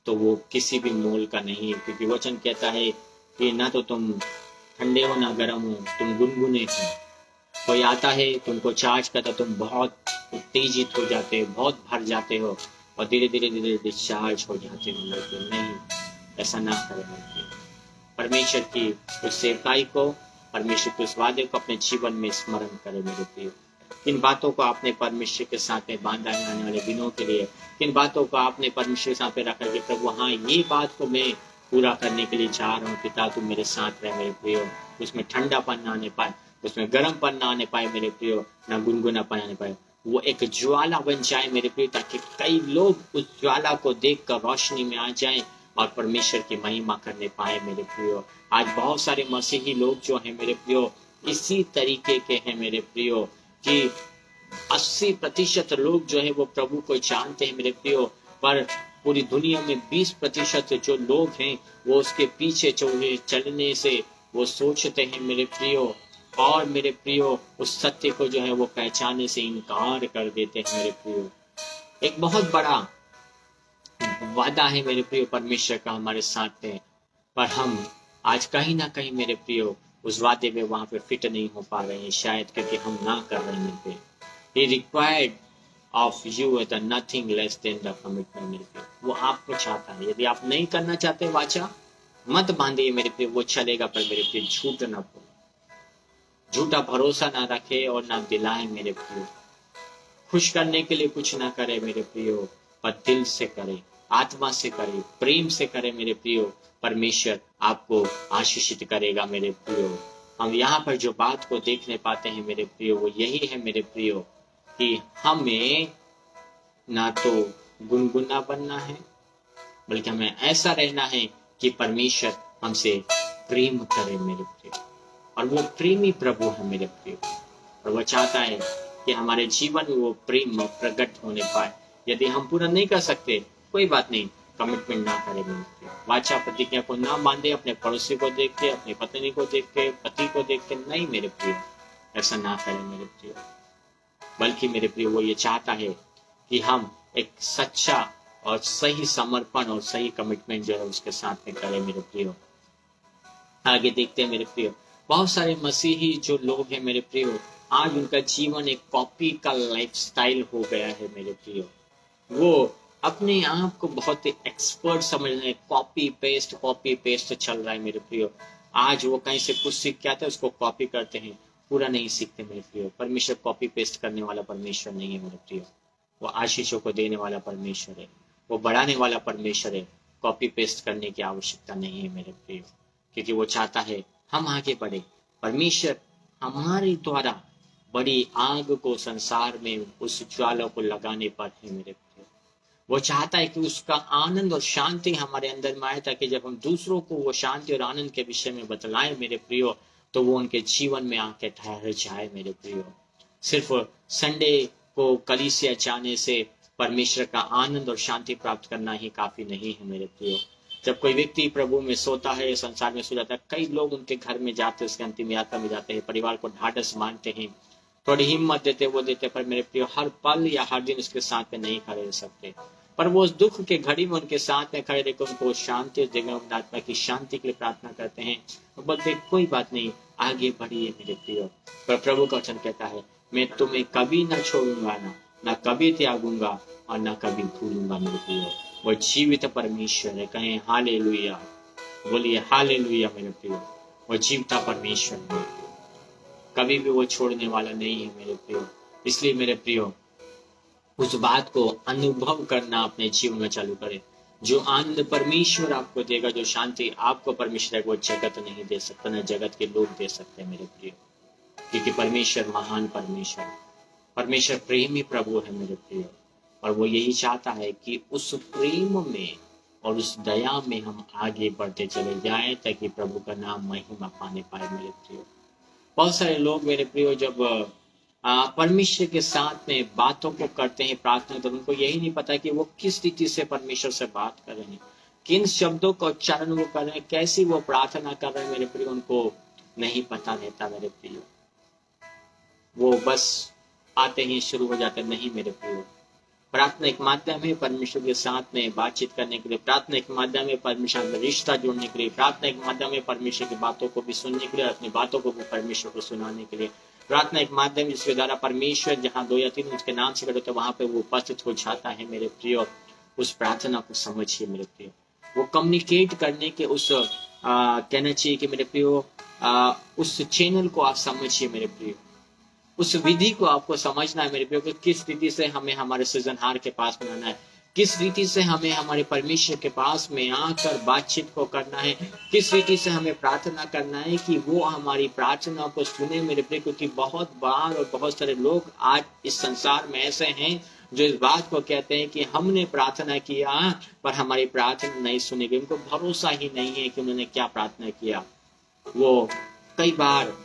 Speaker 1: तो वो किसी भी मोल का नहीं है, क्योंकि वचन कहता है कि ना तो तुम ठंडे हो ना गर्म हो, तुम गुनगुने हो। कोई आता है तुमको चार्ज करता, तुम बहुत उत्तेजित हो जाते हो, बहुत भर जाते हो और धीरे धीरे धीरे डिस्चार्ज हो जाते हो मेरे प्रियो। नहीं, ऐसा ना करें मेरे प्रियो। परमेश्वर की उस सेवकाई को, परमेश्वर के उस वादे को अपने जीवन में स्मरण करें मेरे प्रियो। किन बातों को आपने परमेश्वर के साथ में बांधा है आने वाले दिनों के लिए, किन बातों को आपने परमेश्वर के साथ में रखा कि प्रभु हाँ ये बात को मैं पूरा करने के लिए जा रहा हूँ पिता, तुम मेरे साथ रहे मेरे प्रियो। उसमें ठंडापन ना आने पाए, उसमें गर्मपन ना आने पाए मेरे प्रियो, ना गुनगुनापन आने पाए। वो एक ज्वाला बन जाए मेरे प्रियो, ताकि कई लोग उस ज्वाला को देखकर रोशनी में आ जाएं और परमेश्वर की महिमा करने पाए मेरे प्रियो। आज बहुत सारे मसीही लोग जो हैं मेरे प्रियो इसी तरीके के हैं मेरे प्रियो कि 80% लोग जो है वो प्रभु को जानते हैं मेरे प्रियो, पर पूरी दुनिया में 20% जो लोग हैं वो उसके पीछे चलने से वो सोचते हैं मेरे प्रियो, और मेरे प्रियो उस सत्य को जो है वो पहचानने से इनकार कर देते हैं मेरे प्रियो। एक बहुत बड़ा वादा है मेरे प्रियो परमेश्वर का हमारे साथ है, पर हम आज कहीं ना कहीं मेरे प्रियो उस वादे में वहां पे फिट नहीं हो पा रहे हैं, शायद क्योंकि हम ना कर रहे हैं। He required of you the nothing less than the commitment मेरे प्रियो। वो आपको चाहता है, यदि आप नहीं करना चाहते वाचा मत बांधिए मेरे प्रियो, वो चलेगा, पर मेरे प्रियो झूठ ना बोले, झूठा भरोसा ना रखे और ना दिलाए मेरे प्रियो। खुश करने के लिए कुछ ना करे मेरे प्रियो, पर दिल से करे, आत्मा से करे, प्रेम से करे मेरे प्रियो। परमेश्वर आपको आशीषित करेगा मेरे प्रियो। हम यहाँ पर जो बात को देखने पाते हैं मेरे प्रियो वो यही है मेरे प्रियो कि हमें ना तो गुनगुना बनना है, बल्कि हमें ऐसा रहना है कि परमेश्वर हमसे प्रेम करे मेरे प्रियो। और वो प्रेमी प्रभु है मेरे प्रियो, और वो चाहता है कि हमारे जीवन में वो प्रेम प्रकट होने पाए। यदि हम पूरा नहीं कर सकते कोई बात नहीं, कमिटमेंट ना करें मेरे प्रियो। वाचा प्रतिज्ञा को ना बांधे, अपने पड़ोसी को देख के, अपनी पत्नी को देख के, पति को देख के, नहीं मेरे प्रियो, ऐसा ना करें मेरे प्रियो। बल्कि मेरे प्रियो वो ये चाहता है कि हम एक सच्चा और सही समर्पण और सही कमिटमेंट जो है उसके साथ में करें मेरे प्रियो। आगे देखते हैं मेरे प्रियो, बहुत सारे मसीही जो लोग हैं मेरे प्रियो, आज उनका जीवन एक कॉपी का लाइफस्टाइल हो गया है मेरे प्रियो। वो अपने आप को बहुत एक्सपर्ट समझ रहे हैं, कॉपी पेस्ट चल रहा है मेरे प्रियो। आज वो कहीं से कुछ सीख के आते हैं उसको कॉपी करते हैं, पूरा नहीं सीखते मेरे प्रियो। परमेश्वर कॉपी पेस्ट करने वाला परमेश्वर नहीं है मेरे प्रियो, वो आशीषों को देने वाला परमेश्वर है, वो बढ़ाने वाला परमेश्वर है। कॉपी पेस्ट करने की आवश्यकता नहीं है मेरे प्रियो, क्योंकि वो चाहता है हम आगे बढ़े। परमेश्वर हमारे द्वारा बड़ी आग को संसार में उस ज्वाला को लगाने पर है मेरे प्रियो। वो चाहता है कि उसका आनंद और शांति हमारे अंदर में आए, ताकि जब हम दूसरों को वो शांति और आनंद के विषय में बतलाएं मेरे प्रियो, तो वो उनके जीवन में आके ठहर जाए मेरे प्रियो। सिर्फ संडे को कलीसिया जाने से परमेश्वर का आनंद और शांति प्राप्त करना ही काफी नहीं है मेरे प्रियो। जब कोई व्यक्ति प्रभु में सोता है, संसार में सो जाता है, कई लोग उनके घर में जाते हैं, उसके अंतिम यात्रा में जाते हैं, परिवार को ढाढ़स मानते हैं, थोड़ी हिम्मत देते वो देते, पर मेरे प्रियो हर पल या हर दिन उसके साथ में नहीं खड़े रह सकते। पर वो उस दुख के घड़ी में उनके साथ में खड़े रहकर उनको शांति देगा, आत्मा की शांति के लिए प्रार्थना करते हैं, वो बोलते कोई बात नहीं, आगे बढ़िए मेरे प्रियो। पर प्रभु का वचन कहता है मैं तुम्हें कभी ना छोड़ूंगा, ना कभी त्यागूंगा और ना कभी भूलूंगा मेरे प्रियो। वो जीवित परमेश्वर है, कहें हालेलुया, बोलिए हालेलुया मेरे प्रियो। वो जीवता परमेश्वर है, कभी भी वो छोड़ने वाला नहीं है मेरे प्रियो। इसलिए मेरे प्रियो उस बात को अनुभव करना अपने जीवन में चालू करें। जो आनंद परमेश्वर आपको देगा, जो शांति आपको परमेश्वर है, वो जगत नहीं दे सकता, न जगत के लोग दे सकते मेरे प्रियो, क्योंकि परमेश्वर महान परमेश्वर, परमेश्वर प्रेमी प्रभु है मेरे प्रियो। और वो यही चाहता है कि उस प्रेम में और उस दया में हम आगे बढ़ते चले जाएं, ताकि प्रभु का नाम महिमा पाने पाए मेरे प्रियो। बहुत सारे लोग मेरे प्रियो जब परमेश्वर के साथ में बातों को करते हैं, प्रार्थना, तो उनको यही नहीं पता कि वो किस रीति से परमेश्वर से बात कर रहे हैं, किन शब्दों का उच्चारण वो कर रहे हैं, कैसी वो प्रार्थना कर रहे हैं मेरे प्रियो, उनको नहीं पता रहता मेरे प्रियो। वो बस आते ही शुरू हो जाते नहीं मेरे प्रियो। प्रार्थना एक माध्यम है परमेश्वर के साथ में बातचीत करने के लिए, प्रार्थना एक माध्यम है परमेश्वर में रिश्ता जोड़ने के लिए, प्रार्थना एक माध्यम है परमेश्वर की बातों को भी सुनने के लिए, अपनी बातों को भी परमेश्वर को सुनाने के लिए। प्रार्थना एक माध्यम जिसके द्वारा परमेश्वर जहाँ 2 या 3 उसके नाम से करते वहां पे वो उपस्थित हो जाता है मेरे प्रियो। उस प्रार्थना को समझिए मेरे प्रियो, वो कम्युनिकेट करने के उस कहना चाहिए कि मेरे प्रियो उस चैनल को आप समझिए मेरे प्रियो, उस विधि को आपको समझना है मेरे प्रियो, कि किस रीति से हमें हमारे सृजनहार के पास में आना है, किस रीति से हमें हमारे परमेश्वर के पास में आकर बातचीत को करना है, किस रीति से हमें प्रार्थना करना है कि वो हमारी प्रार्थना को सुने मेरे प्रिय। क्योंकि बहुत बार और बहुत सारे लोग आज इस संसार में ऐसे हैं जो इस बात को कहते हैं कि हमने प्रार्थना किया पर हमारी प्रार्थना नहीं सुनी गई, उनको भरोसा ही नहीं है कि उन्होंने क्या प्रार्थना किया। वो कई बार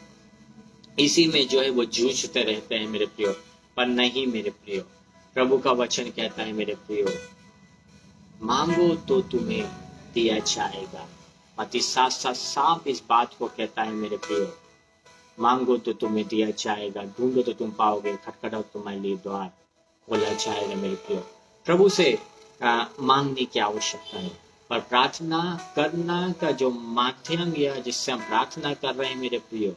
Speaker 1: इसी में जो है वो जूझते रहते हैं मेरे प्रियो, पर नहीं मेरे प्रियो। प्रभु का वचन कहता है मेरे प्रियो, मांगो तो तुम्हें दिया जाएगा। मत्ती 7:7 साफ इस बात को कहता है मेरे प्रियो, मांगो तो तुम्हें दिया जाएगा, ढूंढो तो तुम पाओगे, खटखटाओ तुम्हारे लिए द्वार खोला जाएगा मेरे प्रियो। प्रभु से मांगने की आवश्यकता है, पर प्रार्थना करना का जो माध्यम या जिससे हम प्रार्थना कर रहे हैं मेरे प्रियो,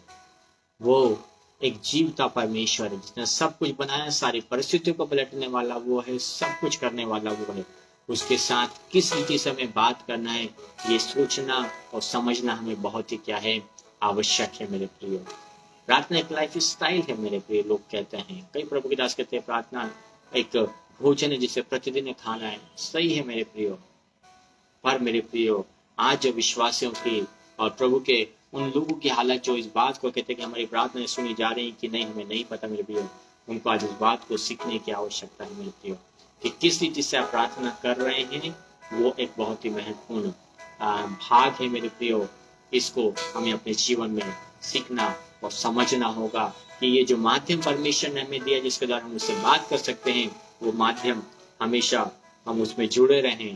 Speaker 1: वो एक जीवता परमेश्वर है, जिसने सब कुछ बनाया, सारी परिस्थितियों को पलटने वाला वो है, सब कुछ करने वाला वो है। उसके साथ किस रीति से हमें बात करना है, ये सोचना और समझना हमें बहुत ही क्या है, आवश्यक है मेरे प्रियो। प्रार्थना एक लाइफ स्टाइल है मेरे प्रिय, लोग कहते हैं, कई प्रभु के दास कहते हैं प्रार्थना एक भोजन है जिसे प्रतिदिन खाना है। सही है मेरे प्रियो, पर मेरे प्रियो आज जो विश्वासियों की और प्रभु के उन लोगों की हालत जो इस बात को कहते हैं कि हमारी प्रार्थना सुनी जा रही कि नहीं, हमें नहीं पता मेरे प्रियो, उनको आज इस बात को सीखने की आवश्यकता है मेरे प्रियो, कि किस रीति से आप प्रार्थना कर रहे हैं। वो एक बहुत ही महत्वपूर्ण भाग है मेरे प्रियो। इसको हमें अपने जीवन में सीखना और समझना होगा कि ये जो माध्यम परमेश्वर ने हमें दिया, जिसके द्वारा हम उससे बात कर सकते हैं, वो माध्यम हमेशा हम उसमें जुड़े रहें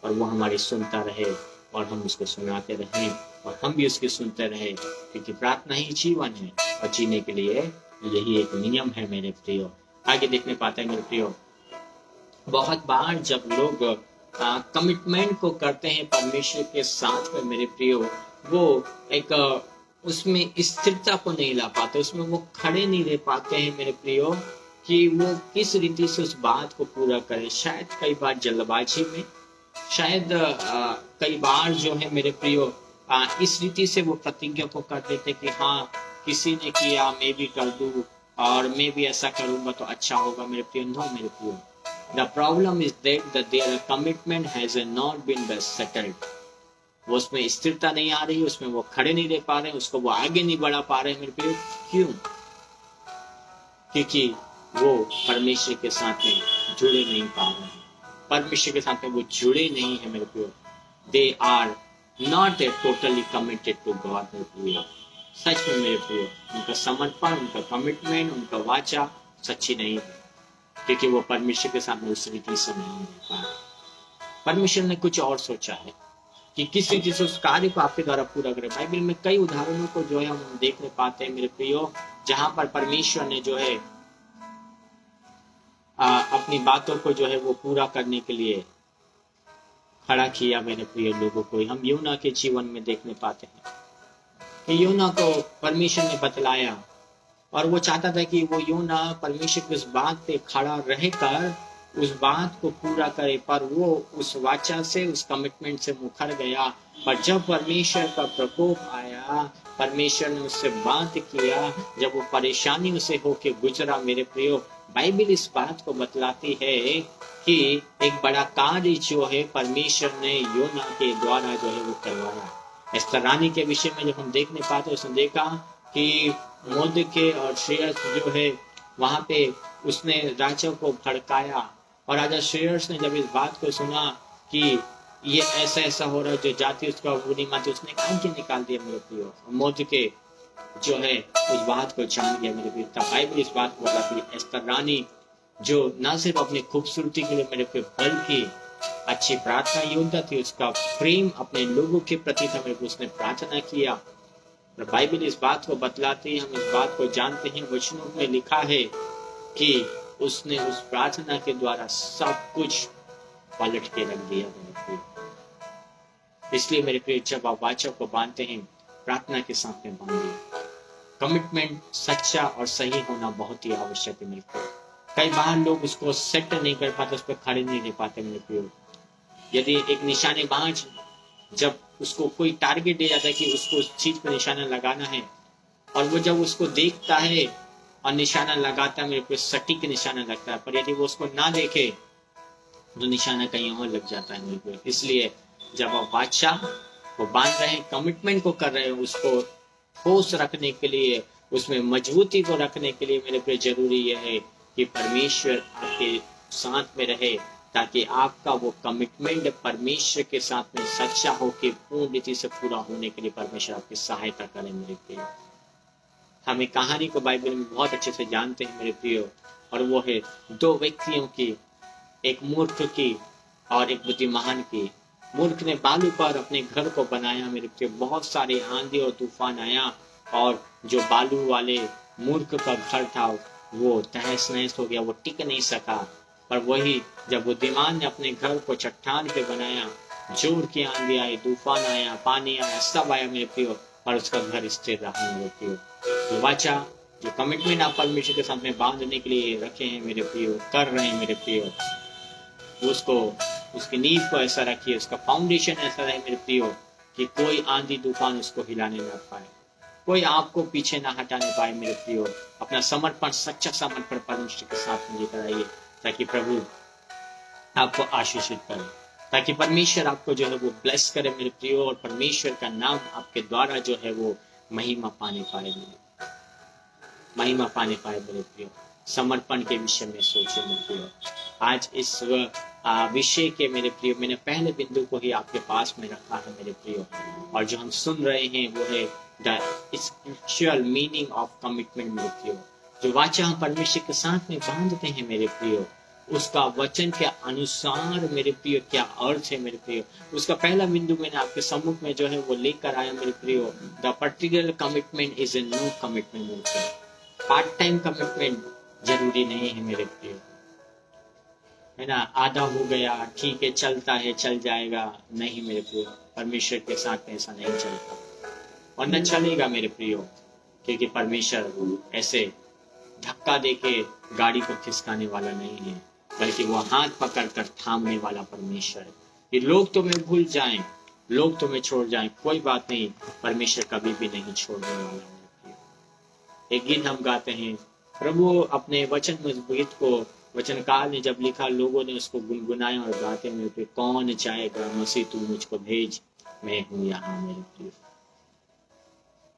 Speaker 1: और वो हमारी सुनता रहे और हम उसको सुनाते रहें और हम भी उसकी सुनते रहें, क्योंकि प्रार्थना ही जीवन है और जीने के लिए यही एक नियम है मेरे प्रियो। आगे देखने पाते हैं मेरे प्रियो, बहुत बार जब लोग कमिटमेंट को करते हैं परमेश्वर के साथ में मेरे प्रियो, वो एक उसमें स्थिरता को नहीं ला पाते, उसमें वो खड़े नहीं रह पाते हैं मेरे प्रियो, कि वो किस रीति से उस बात को पूरा करें। शायद कई बार जल्दबाजी में, शायद कई बार जो है मेरे प्रियो इस रीति से वो प्रतिज्ञा को कर देते कि हाँ किसी ने किया मैं भी कर दूं और मैं भी ऐसा करूंगा तो अच्छा होगा मेरे प्रियो। नो मेरे प्रियो, the problem is that their commitment has not been settled. वो उसमें स्थिरता नहीं आ रही, उसमें वो खड़े नहीं रह पा रहे, उसको वो आगे नहीं बढ़ा पा रहे मेरे प्रियो। क्यों? क्योंकि वो परमेश्वर के साथ में जुड़े नहीं पा रहे हैं। परमेश्वर के साथ में वो जुड़े नहीं है मेरे प्रियो। They are not a totally committed to God मेरे प्रियो। सच में मेरे प्रियो, उनका समर्पण, उनका कमिटमेंट, उनका वाचा सच्ची नहीं है, क्योंकि वो परमेश्वर के साथ में उस रीति से नहीं रह पा रहे। परमेश्वर ने कुछ और सोचा है कि किस रीति से उस कार्य को आपके द्वारा पूरा करे। बाइबल में कई उदाहरणों को जो है हम देखने पाते हैं मेरे प्रियो, जहां पर परमेश्वर ने जो है अपनी बातों को जो है वो पूरा करने के लिए खड़ा किया मेरे प्रिय लोगों को। हम यूना के जीवन में देखने पाते हैं कि यूना को परमेश्वर ने बतलाया और वो चाहता था कि वो यूना परमेश्वर की उस बात पे खड़ा रहकर उस बात को पूरा करे, पर वो उस वाचा से, उस कमिटमेंट से मुखर गया। पर जब परमेश्वर का प्रकोप आया, परमेश्वर ने उससे बात किया, जब वो परेशानी उसे होके गुजरा मेरे प्रियो, बाइबल इस बात को बतलाती है कि एक बड़ा कार्य जो है परमेश्वर ने योना के द्वारा जो है वो करवाया। एस्तर रानी के विषय में जब हम देखने पाते उसने देखा कि मोर्देकै और शेरस जो है वहां पे उसने राजा को भड़काया, और राजा शेरस ने जब इस बात को सुना कि ये ऐसा ऐसा हो रहा है, जो जाति उसका बुरी मानती, उसने आज्ञा निकाल दिया मेरे प्रियो। मोर्देकै जो है उस बात को जान गया मेरे प्रियो। तब बाइबल इस बात को बताती है, एस्तर रानी जो न सिर्फ अपनी खूबसूरती के लिए मेरे प्रियो बल्कि अच्छी प्रार्थना योद्धा थी, उसका प्रेम अपने लोगों के प्रति था मेरे को, उसने प्रार्थना किया। बाइबल इस बात को बतलाती है, हम इस बात को जानते हैं, वचनों में लिखा है कि उसने उस प्रार्थना के द्वारा सब कुछ पलट के रख दिया मेरे प्रिय। इसलिए मेरे प्रिय, जब आप वाचा को बांधते हैं, प्रार्थना के साथ में बांधिए। कमिटमेंट सच्चा और सही होना बहुत ही आवश्यक है मेरे प्रिय। कई बार लोग उसको सेट नहीं कर पाते, उस पर खड़े नहीं रह पाते मेरे प्रिय। यदि एक निशानेबाज जब उसको कोई टारगेट दिया जाता है कि उसको उस चीज पर निशाना लगाना है, और वो जब उसको देखता है और निशाना लगाता है मेरे को, सटीक निशाना लगता है, पर यदि वो उसको ना देखे तो निशाना कहीं और लग जाता है मेरे को। इसलिए जब आप बादशाह को बांध रहे हैं, कमिटमेंट को कर रहे हैं, उसको ठोस रखने के लिए, उसमें मजबूती को रखने के लिए मेरे पे जरूरी यह है कि परमेश्वर आपके साथ में रहे, ताकि आपका वो कमिटमेंट परमेश्वर के साथ में सच्चा हो कि पूर्ण रीति से पूरा होने के लिए परमेश्वर आपकी सहायता करे मेरे प्रिय। हम एक कहानी को बाइबल में बहुत अच्छे से जानते हैं मेरे प्रियो, और वो है दो व्यक्तियों की, एक मूर्ख की और एक बुद्धिमान की। मूर्ख ने बालू पर अपने घर को बनाया मेरे प्रियो, बहुत सारे आंधी और तूफान आया, और जो बालू वाले मूर्ख का घर था वो तहस नहस हो गया, वो टिक नहीं सका। पर वही जब बुद्धिमान ने अपने घर को चट्टान पे बनाया, जोर की आंधी आई, तूफान आया, पानी आया, सब आया मेरे प्रियो, पर उसका घर स्थिर रहा मेरे प्रियो। जो वाचा, जो कमिटमेंट आप परमेश्वर के साथ में बांधने के लिए रखे हैं मेरे प्रियो, कर रहे हैं मेरे प्रियो, उसको, उसकी नींव को ऐसा रखिए, उसका फाउंडेशन ऐसा रहे मेरे प्रियो कि कोई आंधी तूफान उसको हिलाने ना पाए, कोई आपको पीछे ना हटाने पाए मेरे प्रियो। अपना समर्पण, सच्चा समर्पण परमेश्वर के साथ में लेकर आइए, ताकि प्रभु आपको आशीषित करे, ताकि परमेश्वर आपको जो है वो ब्लेस करे मेरे प्रियो, और परमेश्वर का नाम आपके द्वारा जो है वो महिमा पाने पाए मेरे प्रियो। समर्पण के विषय में सोचे मेरे प्रियो। आज इस विषय के मेरे प्रियो, मैंने पहले बिंदु को ही आपके पास में रखा है मेरे प्रियो, और जो हम सुन रहे हैं वो है the spiritual meaning of commitment मेरे प्रियो। जो वाचा हम परमेश्वर के साथ में बांधते हैं मेरे प्रियो, उसका वचन के अनुसार मेरे प्रियो क्या अर्थ है मेरे प्रियो। उसका पहला बिंदु मैंने आपके सम्मुख में जो है वो लेकर आया मेरे प्रियो। The particular commitment is a no commitment मेरे प्रियो। पार्ट टाइम कमिटमेंट जरूरी नहीं है मेरे प्रियो, है ना, आधा हो गया, ठीक है, चलता है, चल जाएगा, नहीं मेरे प्रियो। परमेश्वर के साथ ऐसा नहीं चलता और न चलेगा मेरे प्रियो, क्योंकि परमेश्वर ऐसे धक्का देके गाड़ी को खिसकाने वाला नहीं है, बल्कि वो हाथ पकड़ कर थामने वाला परमेश्वर है। कि लोग तुम्हें भूल जाएं, लोग तुम्हें छोड़ जाएं, कोई बात नहीं, परमेश्वर कभी भी नहीं छोड़ने वाला मेरे प्रियो। एक गीत हम गाते हैं, प्रभु अपने वचन में उस गीत को वचनकार ने जब लिखा, लोगों ने उसको गुनगुनाया और गाते मेरे पे, कौन चाहेगा मसीह तू मुझको भेज, मैं हूँ यहाँ मेरे प्रिय।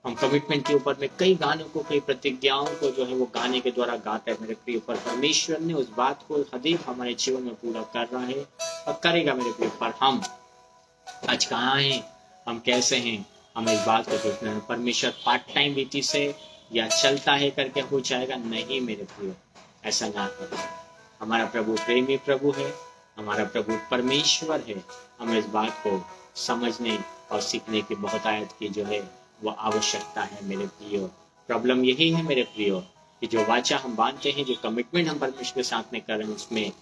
Speaker 1: हम कमिटमेंट के ऊपर में कई गानों को, कई प्रतिज्ञाओं को जो है वो गाने के द्वारा गाते हैं मेरे प्रिय, पर परमेश्वर ने उस बात को सदैव हमारे जीवन में पूरा कर रहा है और करेगा मेरे प्रिय। पर हम आज कहाँ हैं, हम कैसे हैं, हमें इस बात को सोचना है। परमेश्वर पार्ट टाइम रीति से या चलता है करके हो जाएगा, नहीं मेरे प्रिय, ऐसा ना करें। हमारा प्रभु प्रेमी प्रभु है, हमारा प्रभु परमेश्वर है। हमें इस बात को समझने और सीखने की बहुत आयत की जो है वो आवश्यकता है मेरे प्रियो। प्रॉब्लम यही है मेरे प्रियो कि जो वाचा हम बांधते हैं, जो कमिटमेंट हम परमेश्वर के साथ में कर रहे हैं, उसमें